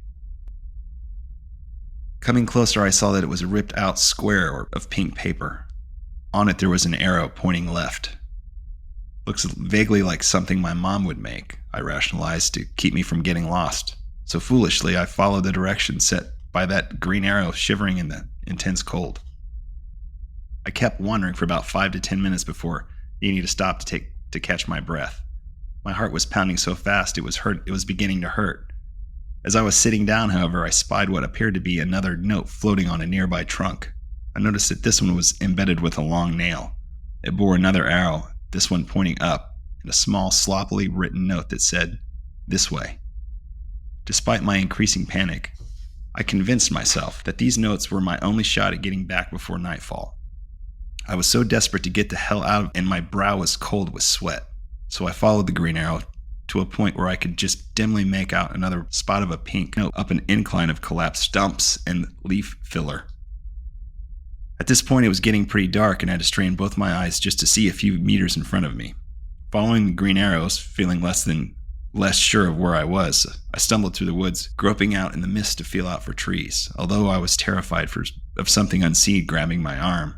Coming closer, I saw that it was a ripped-out square of pink paper. On it, there was an arrow pointing left. Looks vaguely like something my mom would make, I rationalized to keep me from getting lost. So foolishly, I followed the direction set by that green arrow shivering in the intense cold. I kept wandering for about 5 to 10 minutes before needing to stop to catch my breath. My heart was pounding so fast it was beginning to hurt. As I was sitting down, however, I spied what appeared to be another note floating on a nearby trunk. I noticed that this one was embedded with a long nail. It bore another arrow, this one pointing up, and a small, sloppily written note that said, "This way." Despite my increasing panic, I convinced myself that these notes were my only shot at getting back before nightfall. I was so desperate to get the hell out, and my brow was cold with sweat. So I followed the green arrow to a point where I could just dimly make out another spot of a pink note up an incline of collapsed stumps and leaf filler. At this point, it was getting pretty dark, and I had to strain both my eyes just to see a few meters in front of me. Following the green arrows, feeling less sure of where I was, I stumbled through the woods, groping out in the mist to feel out for trees. Although I was terrified of something unseen grabbing my arm,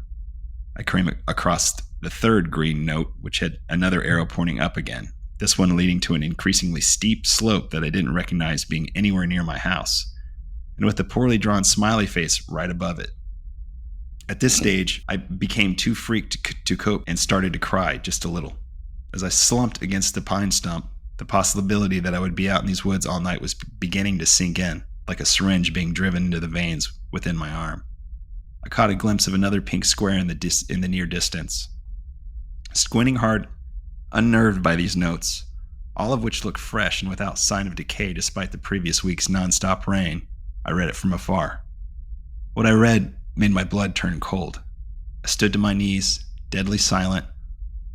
I came across the third green note, which had another arrow pointing up again, this one leading to an increasingly steep slope that I didn't recognize being anywhere near my house, and with a poorly drawn smiley face right above it. At this stage, I became too freaked to cope and started to cry just a little. As I slumped against the pine stump, the possibility that I would be out in these woods all night was beginning to sink in, like a syringe being driven into the veins within my arm. I caught a glimpse of another pink square in the near distance. Squinting hard, unnerved by these notes, all of which looked fresh and without sign of decay despite the previous week's nonstop rain, I read it from afar. What I read made my blood turn cold. I stood to my knees, deadly silent,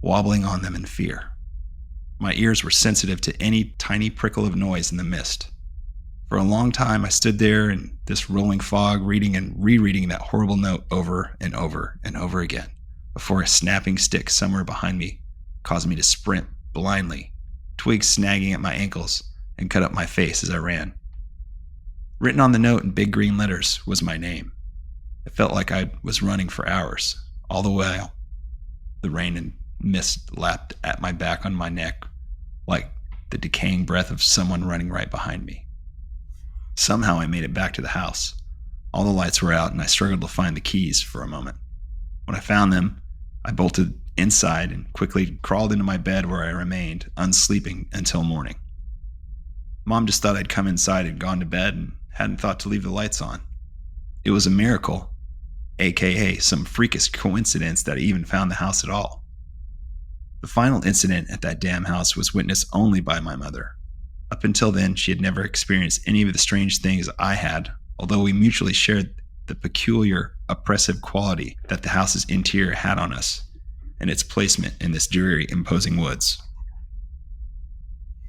wobbling on them in fear. My ears were sensitive to any tiny prickle of noise in the mist. For a long time, I stood there in this rolling fog, reading and rereading that horrible note over and over and over again, before a snapping stick somewhere behind me caused me to sprint blindly, twigs snagging at my ankles, and cut up my face as I ran. Written on the note in big green letters was my name. It felt like I was running for hours, all the while the rain and mist lapped at my back on my neck like the decaying breath of someone running right behind me. Somehow I made it back to the house. All the lights were out and I struggled to find the keys for a moment. When I found them, I bolted inside and quickly crawled into my bed where I remained, unsleeping until morning. Mom just thought I'd come inside and gone to bed and hadn't thought to leave the lights on. It was a miracle, aka some freakish coincidence that I even found the house at all. The final incident at that damn house was witnessed only by my mother. Up until then, she had never experienced any of the strange things I had, although we mutually shared the peculiar, oppressive quality that the house's interior had on us, and its placement in this dreary, imposing woods.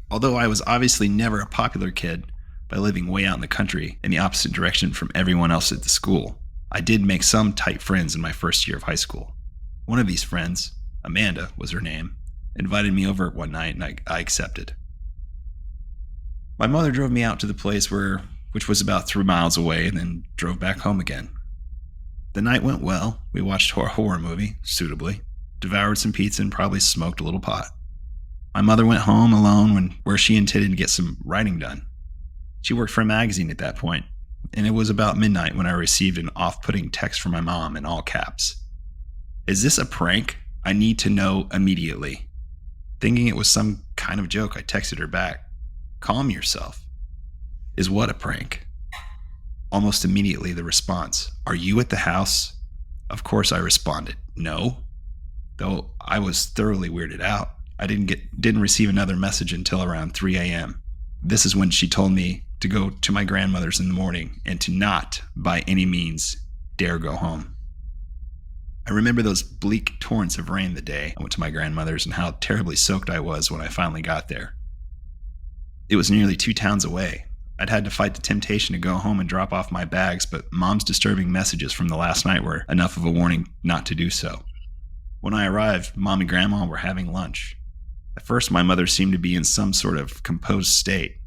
Although I was obviously never a popular kid by living way out in the country in the opposite direction from everyone else at the school, I did make some tight friends in my first year of high school. One of these friends, Amanda was her name, invited me over one night and I accepted. My mother drove me out to the place which was about 3 miles away, and then drove back home again. The night went well. We watched a horror movie, suitably, devoured some pizza, and probably smoked a little pot. My mother went home alone where she intended to get some writing done. She worked for a magazine at that point, and it was about midnight when I received an off-putting text from my mom in all caps. "Is this a prank? I need to know immediately." Thinking it was some kind of joke, I texted her back, "Calm yourself. Is what a prank?" Almost immediately the response, "Are you at the house?" Of course I responded, "No." Though I was thoroughly weirded out, I didn't receive another message until around 3 a.m. This is when she told me to go to my grandmother's in the morning and to not, by any means, dare go home. I remember those bleak torrents of rain the day I went to my grandmother's and how terribly soaked I was when I finally got there. It was nearly 2 towns away. I'd had to fight the temptation to go home and drop off my bags, but Mom's disturbing messages from the last night were enough of a warning not to do so. When I arrived, Mom and Grandma were having lunch. At first, my mother seemed to be in some sort of composed state,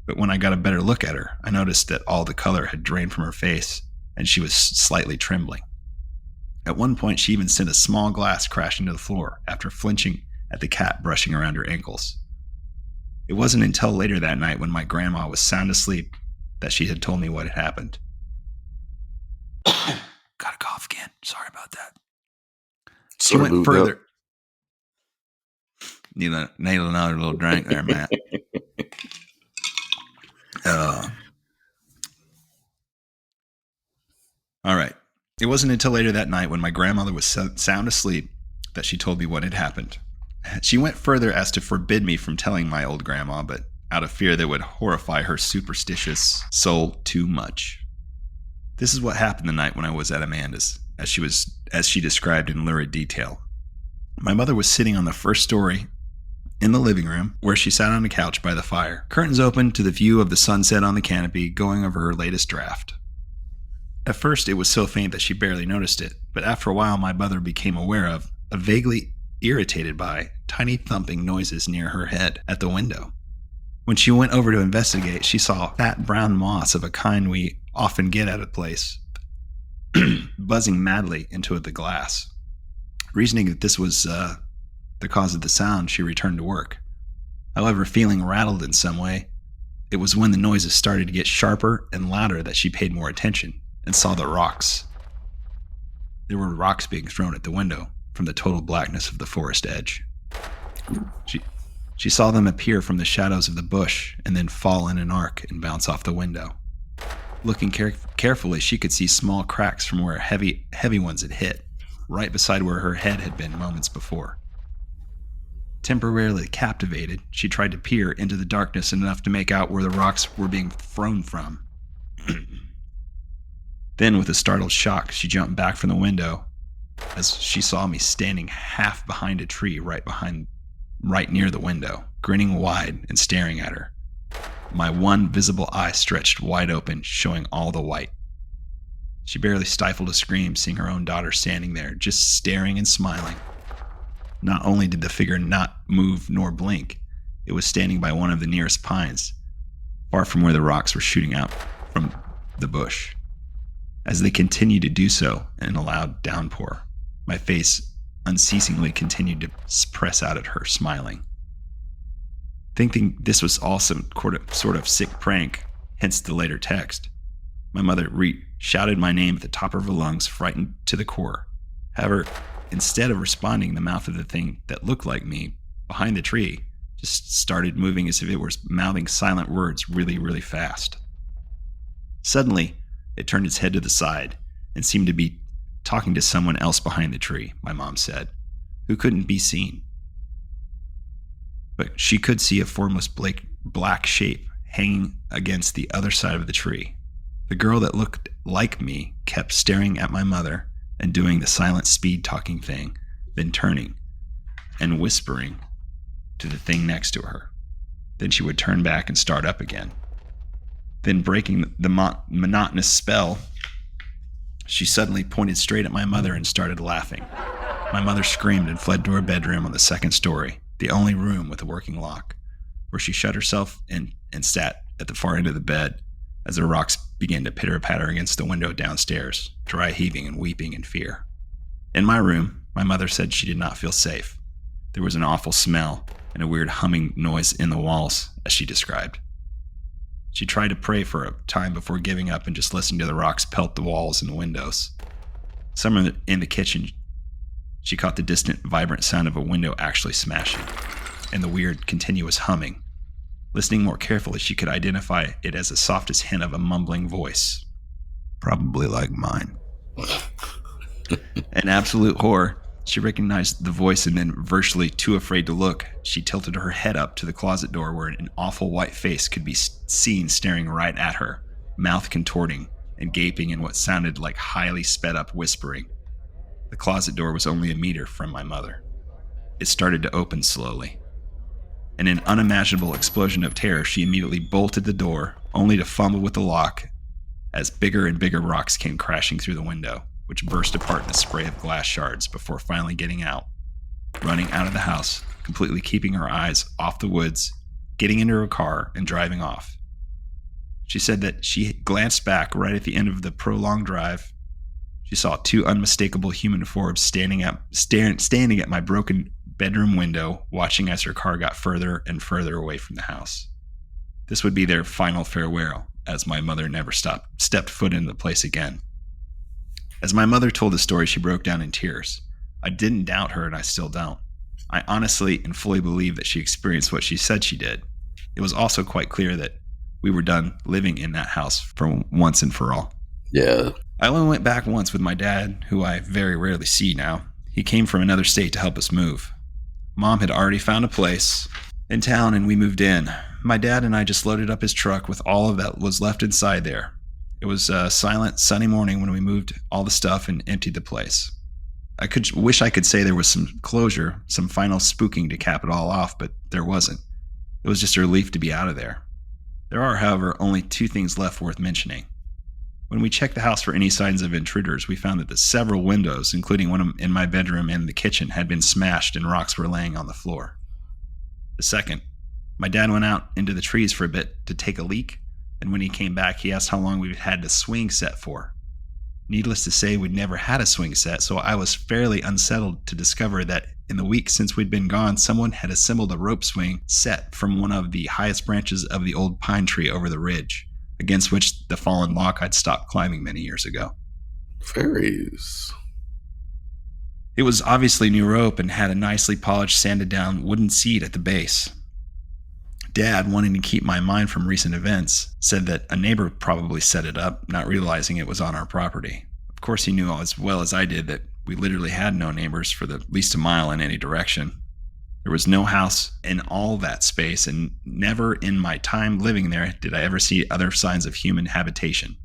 but when I got a better look at her, I noticed that all the color had drained from her face, and she was slightly trembling. At one point, she even sent a small glass crashing to the floor after flinching at the cat brushing around her ankles. It wasn't until later that night, when my grandma was sound asleep, that she had told me what had happened. Got a cough again. Sorry about that. She went further. Need another little drink there, Matt. All right. It wasn't until later that night, when my grandmother was sound asleep, that she told me what had happened. She went further as to forbid me from telling my old grandma, but out of fear that would horrify her superstitious soul too much. This is what happened the night when I was at Amanda's, as she described in lurid detail. My mother was sitting on the first story in the living room, where she sat on a couch by the fire, curtains open to the view of the sunset on the canopy, going over her latest draft. At first, it was so faint that she barely noticed it, but after a while, my mother became aware of, vaguely irritated by, tiny thumping noises near her head at the window. When she went over to investigate, she saw fat brown moths of a kind we often get at a place buzzing madly into the glass. Reasoning that this was the cause of the sound, she returned to work. However, feeling rattled in some way, it was when the noises started to get sharper and louder that she paid more attention and saw the rocks. There were rocks being thrown at the window from the total blackness of the forest edge. She saw them appear from the shadows of the bush and then fall in an arc and bounce off the window. Looking carefully, she could see small cracks from where heavy ones had hit, right beside where her head had been moments before. Temporarily captivated, she tried to peer into the darkness enough to make out where the rocks were being thrown from. Then, with a startled shock, she jumped back from the window as she saw me standing half behind a tree right near the window, grinning wide and staring at her. My one visible eye stretched wide open, showing all the white. She barely stifled a scream, seeing her own daughter standing there, just staring and smiling. Not only did the figure not move nor blink, it was standing by one of the nearest pines, far from where the rocks were shooting out from the bush. As they continued to do so in a loud downpour, my face unceasingly continued to press out at her, smiling. Thinking this was all some sort of sick prank, hence the later text, my mother shouted my name at the top of her lungs, frightened to the core. However, instead of responding, the mouth of the thing that looked like me behind the tree just started moving as if it was mouthing silent words really, really fast. Suddenly, it turned its head to the side and seemed to be talking to someone else behind the tree, my mom said, who couldn't be seen. But she could see a formless black shape hanging against the other side of the tree. The girl that looked like me kept staring at my mother and doing the silent speed talking thing, then turning and whispering to the thing next to her. Then she would turn back and start up again. Then, breaking the monotonous spell, she suddenly pointed straight at my mother and started laughing. My mother screamed and fled to her bedroom on the second story, the only room with a working lock, where she shut herself in and sat at the far end of the bed as the rocks began to pitter-patter against the window downstairs, dry heaving and weeping in fear. In my room, my mother said she did not feel safe. There was an awful smell and a weird humming noise in the walls, as she described. She tried to pray for a time before giving up and just listening to the rocks pelt the walls and the windows. Somewhere in the kitchen, she caught the distant, vibrant sound of a window actually smashing, and the weird, continuous humming. Listening more carefully, she could identify it as the softest hint of a mumbling voice. Probably like mine. In absolute horror, she recognized the voice, and then, virtually too afraid to look, she tilted her head up to the closet door where an awful white face could be seen staring right at her, mouth contorting and gaping in what sounded like highly sped up whispering. The closet door was only a meter from my mother. It started to open slowly. In an unimaginable explosion of terror, she immediately bolted the door, only to fumble with the lock as bigger and bigger rocks came crashing through the window, which burst apart in a spray of glass shards before finally getting out, running out of the house, completely keeping her eyes off the woods, getting into her car, and driving off. She said that she glanced back right at the end of the prolonged drive. She saw two unmistakable human forms standing at my broken bedroom window, watching as her car got further and further away from the house. This would be their final farewell, as my mother never stepped foot in the place again. As my mother told the story, she broke down in tears. I didn't doubt her, and I still don't. I honestly and fully believe that she experienced what she said she did. It was also quite clear that we were done living in that house for once and for all. Yeah. I only went back once with my dad, who I very rarely see now. He came from another state to help us move. Mom had already found a place in town, and we moved in. My dad and I just loaded up his truck with all of that was left inside there. It was a silent, sunny morning when we moved all the stuff and emptied the place. I wish I could say there was some closure, some final spooking to cap it all off, but there wasn't. It was just a relief to be out of there. There are, however, only two things left worth mentioning. When we checked the house for any signs of intruders, we found that the several windows, including one in my bedroom and the kitchen, had been smashed and rocks were laying on the floor. The second, my dad went out into the trees for a bit to take a leak, and when he came back, he asked how long we'd had the swing set for. Needless to say, we'd never had a swing set, so I was fairly unsettled to discover that in the week since we'd been gone, someone had assembled a rope swing set from one of the highest branches of the old pine tree over the ridge, against which the fallen log I'd stopped climbing many years ago. Fairies. It was obviously new rope and had a nicely polished, sanded down wooden seat at the base. Dad, wanting to keep my mind from recent events, said that a neighbor probably set it up, not realizing it was on our property. Of course, he knew as well as I did that we literally had no neighbors for the least a mile in any direction. There was no house in all that space, and never in my time living there did I ever see other signs of human habitation.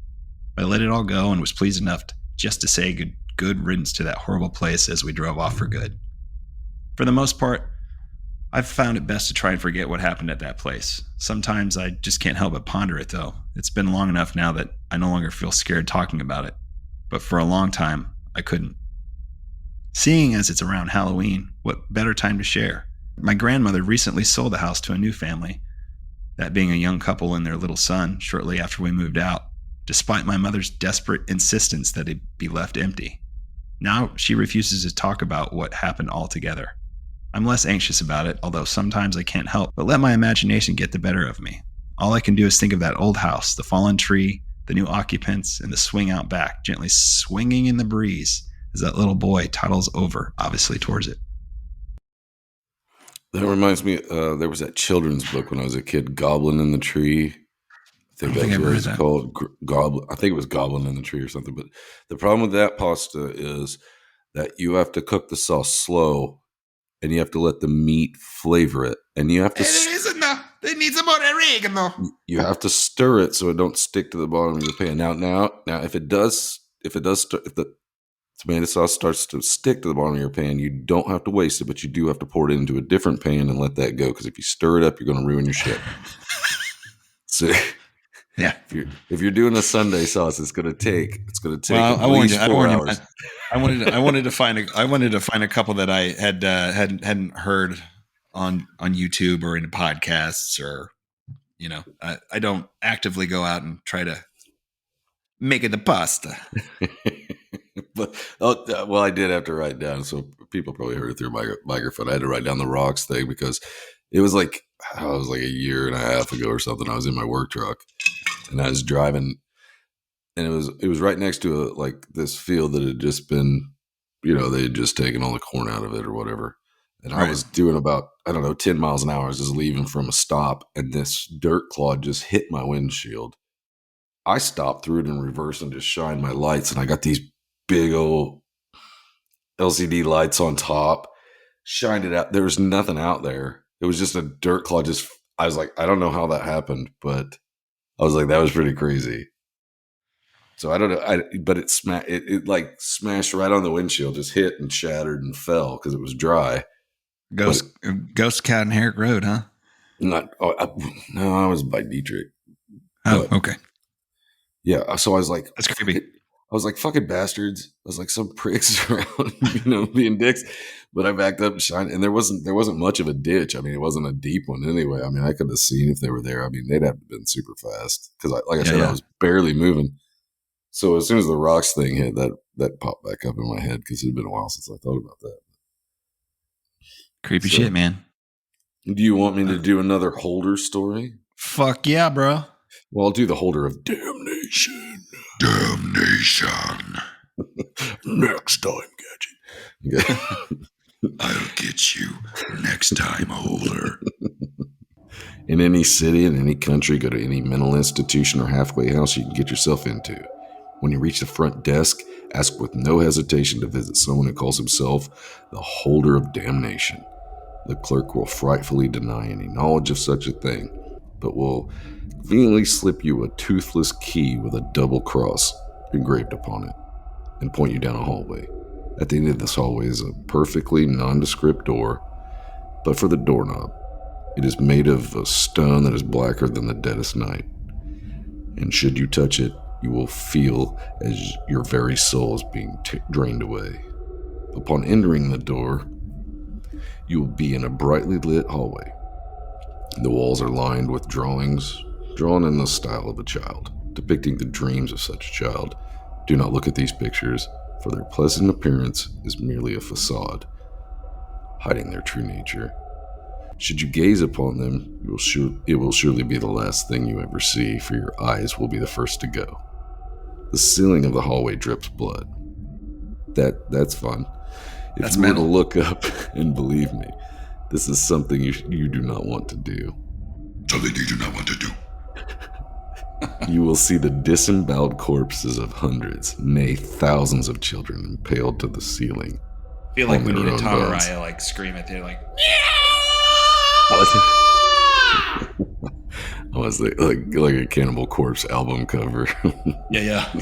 But I let it all go and was pleased enough just to say good riddance to that horrible place as we drove off for good. For the most part, I've found it best to try and forget what happened at that place. Sometimes I just can't help but ponder it, though. It's been long enough now that I no longer feel scared talking about it. But for a long time, I couldn't. Seeing as it's around Halloween, what better time to share? My grandmother recently sold the house to a new family, that being a young couple and their little son, shortly after we moved out, despite my mother's desperate insistence that it be left empty. Now she refuses to talk about what happened altogether. I'm less anxious about it, although sometimes I can't help but let my imagination get the better of me. All I can do is think of that old house, the fallen tree, the new occupants, and the swing out back, gently swinging in the breeze as that little boy toddles over, obviously towards it. That reminds me, there was that children's book when I was a kid, Goblin in the Tree. I think that's what it's called. Goblin. I think it was Goblin in the Tree or something. But the problem with that pasta is that you have to cook the sauce slow, and you have to let the meat flavor it, and you have to. They need some more oregano. You have to stir it so it don't stick to the bottom of your pan. Now, if the tomato sauce starts to stick to the bottom of your pan, you don't have to waste it, but you do have to pour it into a different pan and let that go. Because if you stir it up, you're going to ruin your shit. So, yeah, if you're doing a Sunday sauce, it's going to take well, at least 4 hours. I wanted to find a couple that I hadn't heard on YouTube or in podcasts, or I don't actively go out and try to make it the pasta. But well, I did have to write down, so people probably heard it through my microphone. I had to write down the rocks thing because it was like a year and a half ago or something. I was in my work truck and I was driving, and it was right next to like this field that had just been, they had just taken all the corn out of it or whatever. And I was doing about, I don't know, 10 miles an hour. I was just leaving from a stop, and this dirt clod just hit my windshield. I stopped, threw it in reverse, and just shined my lights. And I got these big old LCD lights on top, shined it out. There was nothing out there. It was just a dirt clod. I was like, I don't know how that happened, but I was like, that was pretty crazy. So I don't know, but it like smashed right on the windshield, just hit and shattered and fell because it was dry. Ghost Cat and Herrick Road, huh? No, I was by Dietrich. Oh, okay. Yeah, so I was like, that's creepy. I was like, fucking bastards. I was like, some pricks around, being dicks. But I backed up and shined, and there wasn't much of a ditch. I mean, it wasn't a deep one anyway. I mean, I could have seen if they were there. I mean, they'd have been super fast because, like I said, I was barely moving. So as soon as the rocks thing hit, that popped back up in my head because it had been a while since I thought about that. Creepy shit, man. Do you want me to do another Holder story? Fuck yeah, bro. Well, I'll do the Holder of Damnation. Damnation. Next time, Gadget. Okay. I'll get you next time, Holder. In any city, in any country, go to any mental institution or halfway house you can get yourself into. When you reach the front desk, ask with no hesitation to visit someone who calls himself the Holder of Damnation. The clerk will frightfully deny any knowledge of such a thing, but will conveniently slip you a toothless key with a double cross engraved upon it and point you down a hallway. At the end of this hallway is a perfectly nondescript door, but for the doorknob, it is made of a stone that is blacker than the deadest night. And should you touch it, you will feel as your very soul is being drained away. Upon entering the door, you will be in a brightly lit hallway. The walls are lined with drawings drawn in the style of a child, depicting the dreams of such a child. Do not look at these pictures, for their pleasant appearance is merely a facade, hiding their true nature. Should you gaze upon them, it will surely be the last thing you ever see, for your eyes will be the first to go. The ceiling of the hallway drips blood. That's fun. If you were to look up, and believe me, this is something you do not want to do. Something you do not want to do. You will see the disemboweled corpses of hundreds, nay thousands of children impaled to the ceiling. I feel like we need a Tom Araya like scream at there like, I was like a Cannibal Corpse album cover. Yeah.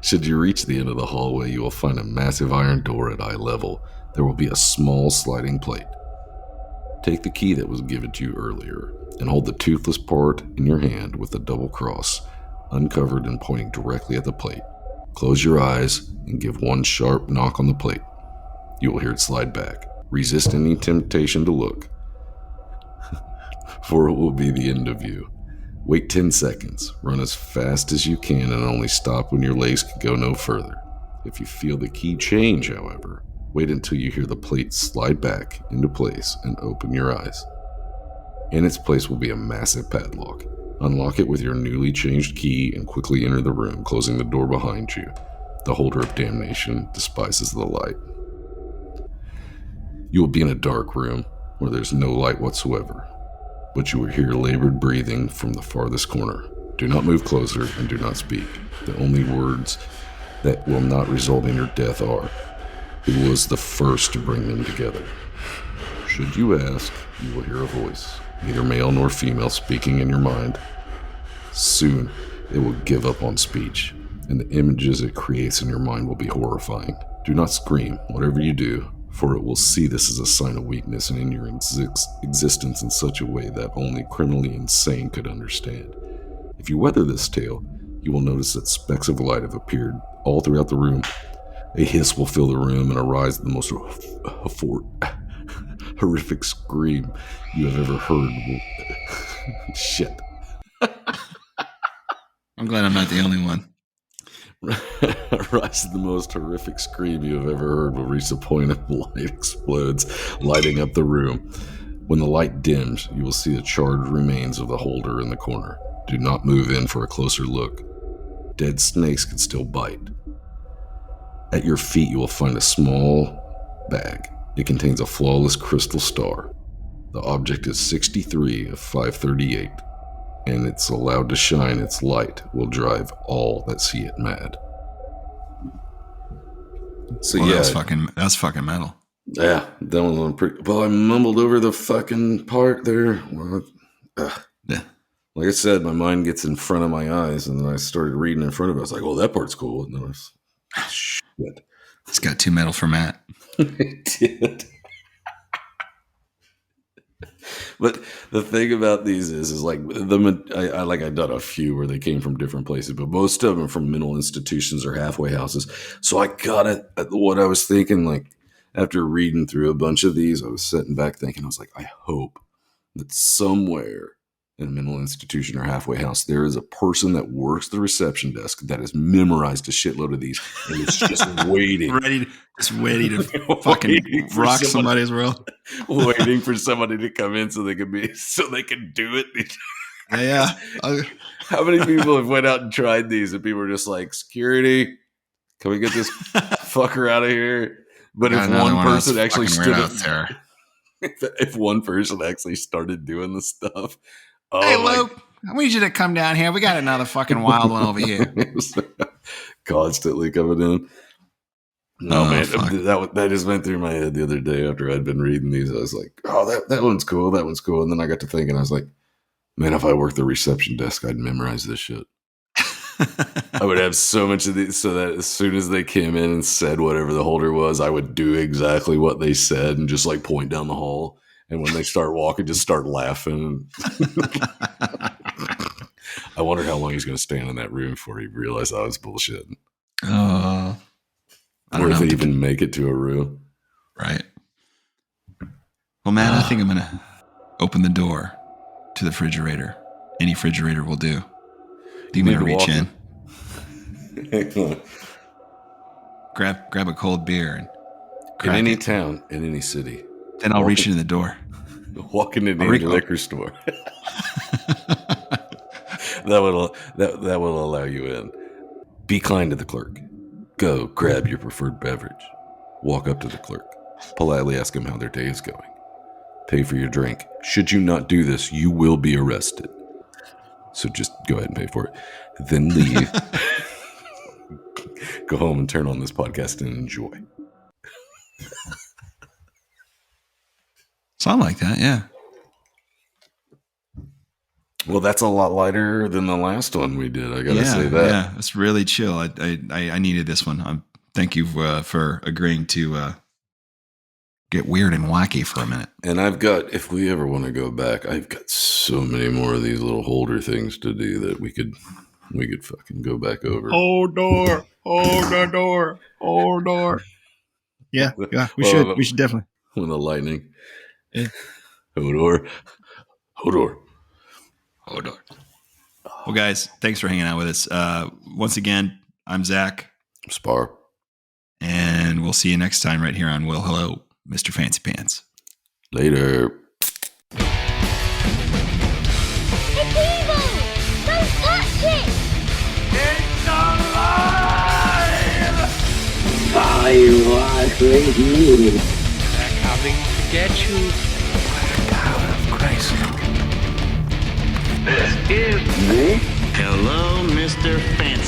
Should you reach the end of the hallway, you will find a massive iron door at eye level. There will be a small sliding plate. Take the key that was given to you earlier and hold the toothless part in your hand with the double cross, uncovered and pointing directly at the plate. Close your eyes and give one sharp knock on the plate. You will hear it slide back. Resist any temptation to look, for it will be the end of you. Wait 10 seconds, run as fast as you can, and only stop when your legs can go no further. If you feel the key change, however, wait until you hear the plate slide back into place and open your eyes. In its place will be a massive padlock. Unlock it with your newly changed key and quickly enter the room, closing the door behind you. The Holder of Damnation despises the light. You will be in a dark room where there's no light whatsoever, but you will hear labored breathing from the farthest corner. Do not move closer and do not speak. The only words that will not result in your death are, "Who was the first to bring them together?" Should you ask, you will hear a voice, neither male nor female, speaking in your mind. Soon, it will give up on speech, and the images it creates in your mind will be horrifying. Do not scream, whatever you do, for it will see this as a sign of weakness and in your existence in such a way that only criminally insane could understand. If you weather this tale, you will notice that specks of light have appeared all throughout the room, A hiss will fill the room and arise the most horrific scream you have ever heard. Shit. I'm glad I'm not the only one. Rise the most horrific scream you have ever heard will reach the point of light explodes, lighting up the room. When the light dims, you will see the charred remains of the holder in the corner. Do not move in for a closer look. Dead snakes can still bite. At your feet, you will find a small bag. It contains a flawless crystal star. The object is 63 of 538, and it's allowed to shine. Its light will drive all that see it mad. So Well, yeah, that's fucking metal. yeah, that one's pretty. Well, I mumbled over the fucking part there. Well, Yeah. like I said, my mind gets in front of my eyes, and then I started reading in front of it. I was like, "Oh, that part's cool." And then I was, shit. It's got too metal for Matt. It did. But the thing about these is like I've done a few where they came from different places, but most of them from mental institutions or halfway houses. So I got it. What I was thinking, like after reading through a bunch of these, I was sitting back thinking, I was like, I hope that somewhere in a mental institution or halfway house, there is a person that works the reception desk that has memorized a shitload of these and is just waiting. ready to fucking rock somebody's world. Waiting for somebody to come in so they can do it. Yeah. How many people have went out and tried these and people are just like, security, can we get this fucker out of here? But if one person actually stood up there, if one person actually started doing the stuff, hey, Luke, we need you to come down here. We got another fucking wild one over here. Constantly coming in. No, man, that just went through my head the other day after I'd been reading these. I was like, oh, that one's cool. That one's cool. And then I got to thinking, I was like, man, if I worked the reception desk, I'd memorize this shit. I would have so much of these so that as soon as they came in and said whatever the holder was, I would do exactly what they said and just like point down the hall. And when they start walking, just start laughing. I wonder how long he's going to stand in that room before he realized I was bullshitting. I don't Or if know. they even make it to a room. Right. Well, Matt, I think I'm going to open the door to the refrigerator. Any refrigerator will do. You need to reach in. Grab a cold beer and In any town, in any city. then I'll reach into the door. Walking into any liquor store. that will allow you in. Be kind to the clerk. Go grab your preferred beverage. Walk up to the clerk. Politely ask him how their day is going. Pay for your drink. Should you not do this, you will be arrested. So just go ahead and pay for it. Then leave. Go home and turn on this podcast and enjoy. Something like that, yeah. Well, that's a lot lighter than the last one we did. I gotta say that. Yeah, it's really chill. I needed this one. Thank you for agreeing to get weird and wacky for a minute. And I've got, if we ever want to go back, I've got so many more of these little holder things to do that we could fucking go back over. Hold door. Hold the door. Hold door. Yeah, we should. We should definitely. When the lightning. Yeah. Hodor. Well, guys, thanks for hanging out with us. Once again, I'm Zach. Spar. And we'll see you next time right here on Well Hello, Mr. Fancy Pants. Later. It's evil! Don't touch it! It's alive! I was with you. They're coming to get you. This is Eh? Hello, Mr. Fancy